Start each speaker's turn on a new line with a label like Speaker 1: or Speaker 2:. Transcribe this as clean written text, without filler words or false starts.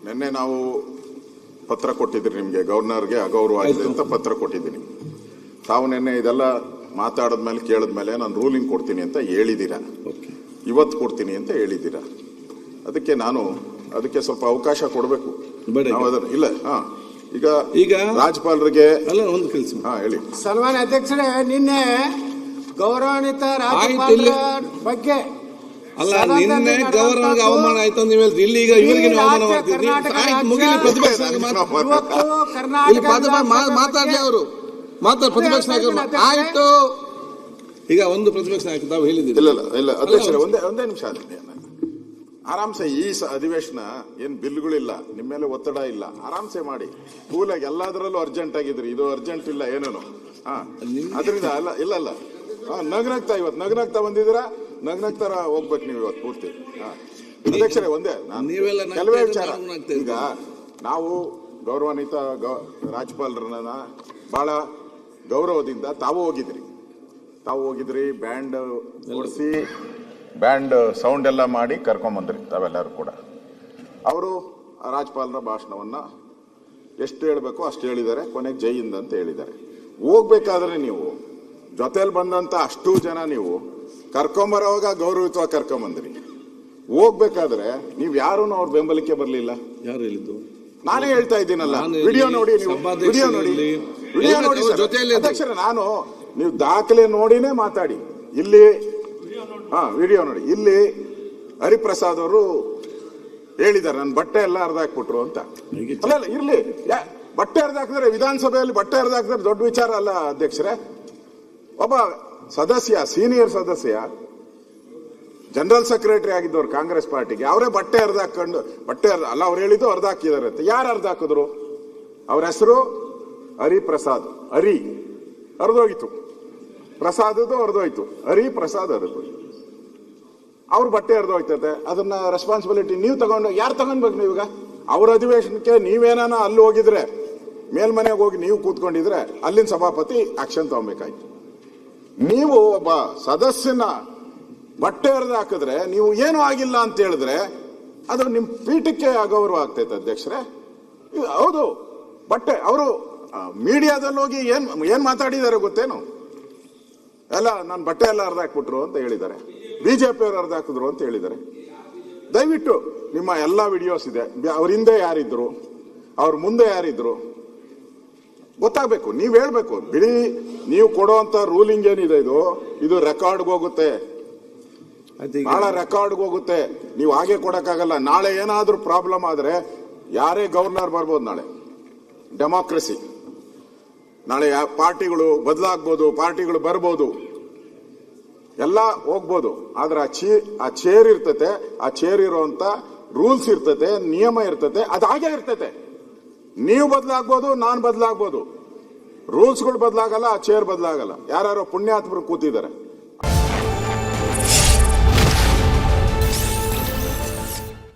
Speaker 1: ನಿನ್ನೆ ನಾವು ಪತ್ರ ಕೊಟ್ಟಿದ್ದೀರಿ ನಿಮಗೆ, ಗವರ್ನರ್ಗೆ ಅಗೌರವ ಆಗಿದೆ ಅಂತ ಪತ್ರ ಕೊಟ್ಟಿದ್ದೀನಿ. ತಾವು ನಿನ್ನೆ ಇದೆಲ್ಲ ಮಾತಾಡಿದ್ಮೇಲೆ ಕೇಳಿದ್ಮೇಲೆ ನಾನು ರೂಲಿಂಗ್ ಕೊಡ್ತೀನಿ ಅಂತ ಹೇಳಿದ್ದೀರಾ, ಇವತ್ತು ಕೊಡ್ತೀನಿ ಅಂತ ಹೇಳಿದ್ದೀರಾ. ಅದಕ್ಕೆ ಸ್ವಲ್ಪ ಅವಕಾಶ ಕೊಡಬೇಕು. ಇಲ್ಲ ಈಗ ರಾಜ್ಯಪಾಲರಿಗೆ
Speaker 2: ಒಂದು ಕೆಲಸ
Speaker 1: ಹೇಳಿ.
Speaker 3: ಸನ್ಮಾನ್ಯ ಅಧ್ಯಕ್ಷರೇ, ನಿನ್ನೆ ಗೌರವಾನ್ವಿತ ರಾಜ್ಯಪಾಲರ ಬಗ್ಗೆ
Speaker 2: ನಿನ್ನೆ ಗವರ್ನರ್ಗೆ ಅವಮಾನ ಆಯ್ತು ಅಂತ ನೀವು ಹೇಳ್ತೀರಿ. ಇಲ್ಲಿ ಈಗ ಇವರಿಗೆ ಅವಮಾನ ಮಾಡ್ತಿದ್ರಿ. ಮುಗಿಲಿ, ಪ್ರತಿಪಕ್ಷ ಮಾತಾಡ್ಲಿ, ಅವರು ಪ್ರತಿಪಕ್ಷ ನಾಯಕರು ಆಯ್ತು. ಈಗ ಒಂದು ಪ್ರತಿಪಕ್ಷ ನಾಯಕ ತಾವು ಹೇಳಿದ್ದೀರಿ.
Speaker 1: ಇಲ್ಲ ಅಧ್ಯಕ್ಷರೇ, ಒಂದೇ ನಿಮಿಷ. ಆರಾಮ್ಸೆ ಈ ಅಧಿವೇಶನ ಏನ್ ಬಿಲ್ಗಳಿಲ್ಲ, ನಿಮ್ಮ ಮೇಲೆ ಒತ್ತಡ ಇಲ್ಲ, ಆರಾಮ್ಸೆ ಮಾಡಿ. ಕೂಲಾಗಿ ಎಲ್ಲದರಲ್ಲೂ ಅರ್ಜೆಂಟ್ ಆಗಿದ್ರಿ, ಇದು ಅರ್ಜೆಂಟ್ ಇಲ್ಲ ಏನೇನು. ಅದರಿಂದ ಇಲ್ಲ ನಗ್ನಗ್ತಾ ಇವತ್ತು ನಗ್ನಗ್ತಾ ಬಂದಿದ್ದೀರಾ, ನಗ್ನಗ್ತಾರ ಹೋಗ್ಬೇಕು ನೀವು ಇವತ್ತು ಪೂರ್ತಿ. ಅಧ್ಯಕ್ಷರೇ, ಒಂದೇ ಕೆಲವೇ ವಿಚಾರ. ಈಗ ನಾವು ಗೌರವಾನ್ವಿತ ರಾಜ್ಯಪಾಲರನ್ನ ಬಹಳ ಗೌರವದಿಂದ ತಾವು ಹೋಗಿದ್ರಿ, ಬ್ಯಾಂಡ್ ಓಡಿಸಿ ಬ್ಯಾಂಡ್ ಸೌಂಡ್ ಎಲ್ಲ ಮಾಡಿ ಕರ್ಕೊಂಬಂದ್ರಿ ತಾವೆಲ್ಲರೂ ಕೂಡ. ಅವರು ರಾಜ್ಯಪಾಲರ ಭಾಷಣವನ್ನ ಎಷ್ಟು ಹೇಳಬೇಕು ಅಷ್ಟು ಹೇಳಿದ್ದಾರೆ, ಕೊನೆಗೆ ಜೈ ಹಿಂದ್ ಅಂತ ಹೇಳಿದ್ದಾರೆ. ಹೋಗ್ಬೇಕಾದ್ರೆ ನೀವು ಜೊತೆಲಿ ಬಂದಂತ ಅಷ್ಟು ಜನ ನೀವು ಕರ್ಕೊಂಬರೋವಾಗ ಗೌರವಿತವಾಗಿ ಕರ್ಕೊಂಬಂದ್ರಿ. ಹೋಗ್ಬೇಕಾದ್ರೆ ನೀವ್ ಯಾರು ಅವ್ರ ಬೆಂಬಲಕ್ಕೆ ಬರ್ಲಿಲ್ಲ.
Speaker 2: ಯಾರು ಹೇಳಿದ್ದು?
Speaker 1: ನಾನೇ ಹೇಳ್ತಾ ಇದ್ದೀನಲ್ಲ, ವಿಡಿಯೋ ನೋಡಿ, ವಿಡಿಯೋ ನೋಡಿ ಅಧ್ಯಕ್ಷರೇ. ನೀವು ದಾಖಲೆ ನೋಡಿನೇ ಮಾತಾಡಿ. ಇಲ್ಲಿ ವಿಡಿಯೋ ನೋಡಿ. ಇಲ್ಲಿ ಹರಿಪ್ರಸಾದ್ ಅವರು ಹೇಳಿದ್ದಾರೆ, ನನ್ನ ಬಟ್ಟೆ ಎಲ್ಲ ಹರಿದಾಕ್ಬಿಟ್ರು ಅಂತ. ಅಲ್ಲ ಇರ್ಲಿ, ಬಟ್ಟೆ ಹರಿದಾಕಿದ್ರೆ ವಿಧಾನಸಭೆಯಲ್ಲಿ ಬಟ್ಟೆ ಹರಿದಾಕಿದ್ರೆ ದೊಡ್ಡ ವಿಚಾರ ಅಲ್ಲ ಅಧ್ಯಕ್ಷರೇ. ಒಬ್ಬ ಸದಸ್ಯ, ಸೀನಿಯರ್ ಸದಸ್ಯ, ಜನರಲ್ ಸೆಕ್ರೆಟರಿ ಆಗಿದ್ದವ್ರು ಕಾಂಗ್ರೆಸ್ ಪಾರ್ಟಿಗೆ, ಅವರೇ ಬಟ್ಟೆ ಹರಿದಾಕೊಂಡು ಅಲ್ಲ ಅವ್ರು ಹೇಳಿದ್ದು ಹರಿದಾಕಿದಾರೆ ಅಂತ. ಯಾರು ಹರಿದಾಕಿದ್ರು? ಅವ್ರ ಹೆಸರು ಹರಿಪ್ರಸಾದ್. ಹರಿದೋಯ್ತು, ಪ್ರಸಾದದ್ದು ಹರಿದೋಯ್ತು, ಹರಿಪ್ರಸಾದ್ ಹರಿದೋಯ್ತು. ಅವ್ರ ಬಟ್ಟೆ ಹರಿದೋಯ್ತದೆ. ಅದನ್ನ ರೆಸ್ಪಾನ್ಸಿಬಿಲಿಟಿ ನೀವು ಯಾರು ತಗೊಂಡ್ಬೇಕು? ನೀವೀಗ ಅವ್ರ ಅಧಿವೇಶನಕ್ಕೆ ನೀವೇನಾನ ಅಲ್ಲಿ ಹೋಗಿದ್ರೆ, ಮೇಲ್ಮನೆಗೆ ಹೋಗಿ ನೀವು ಕೂತ್ಕೊಂಡಿದ್ರೆ ಅಲ್ಲಿನ ಸಭಾಪತಿ ಆಕ್ಷನ್ ತಗೊಬೇಕಾಯ್ತು. ನೀವು ಒಬ್ಬ ಸದಸ್ಯನ ಬಟ್ಟೆ ಹರಿದು ಹಾಕಿದ್ರೆ, ನೀವು ಏನೂ ಆಗಿಲ್ಲ ಅಂತ ಹೇಳಿದ್ರೆ ಅದು ನಿಮ್ ಪೀಠಕ್ಕೆ ಅಗೌರವ ಆಗ್ತೈತೆ ಅಧ್ಯಕ್ಷರೇ. ಹೌದು, ಬಟ್ಟೆ ಅವರು ಮೀಡಿಯಾದಲ್ಲಿ ಹೋಗಿ ಏನ್ ಮಾತಾಡಿದ್ದಾರೆ ಗೊತ್ತೇನು? ಎಲ್ಲ ನನ್ನ ಬಟ್ಟೆ ಎಲ್ಲ ಹರಿದಾಕ್ಬಿಟ್ರು ಅಂತ ಹೇಳಿದ್ದಾರೆ, ಬಿಜೆಪಿ ಅವರು ಹರಿದಾಕಿದ್ರು ಅಂತ ಹೇಳಿದ್ದಾರೆ. ದಯವಿಟ್ಟು ನಿಮ್ಮ ಎಲ್ಲಾ ವಿಡಿಯೋಸ್ ಇದೆ, ಅವ್ರ ಹಿಂದೆ ಯಾರಿದ್ರು, ಅವ್ರ ಮುಂದೆ ಯಾರಿದ್ರು ಗೊತ್ತಾಗಬೇಕು. ನೀವ್ ಹೇಳ್ಬೇಕು. ಬಿಡಿ, ನೀವು ಕೊಡುವಂತ ರೂಲಿಂಗ್ ಏನಿದೆ ಇದು ರೆಕಾರ್ಡ್ಗೆ ಹೋಗುತ್ತೆ, ಬಹಳ ರೆಕಾರ್ಡ್ಗೆ ಹೋಗುತ್ತೆ. ನೀವು ಹಾಗೆ ಕೊಡಕ್ಕಾಗಲ್ಲ. ನಾಳೆ ಏನಾದ್ರೂ ಪ್ರಾಬ್ಲಮ್ ಆದ್ರೆ ಯಾರೇ ಗವರ್ನರ್ ಬರ್ಬೋದು. ನಾಳೆ ಡೆಮಾಕ್ರಸಿ, ನಾಳೆ ಪಾರ್ಟಿಗಳು ಬದಲಾಗ್ಬೋದು, ಪಾರ್ಟಿಗಳು ಬರ್ಬೋದು, ಎಲ್ಲ ಹೋಗ್ಬೋದು. ಆದ್ರೆ ಆ ಚೇರ್ ಇರ್ತತೆ, ಆ ಚೇರ್ ಇರುವಂತ ರೂಲ್ಸ್ ಇರ್ತತೆ, ನಿಯಮ ಇರ್ತತೆ, ಅದು ಹಾಗೆ ಇರ್ತತೆ. ನೀವು ಬದಲಾಗ್ಬೋದು, ನಾನು ಬದಲಾಗ್ಬೋದು, ರೂಲ್ಸ್ಗಳು ಬದಲಾಗಲ್ಲ, ಆ ಚೇರ್ ಬದಲಾಗಲ್ಲ. ಯಾರು ಪುಣ್ಯಾತ್ಮರು ಕೂತಿದ್ದಾರೆ.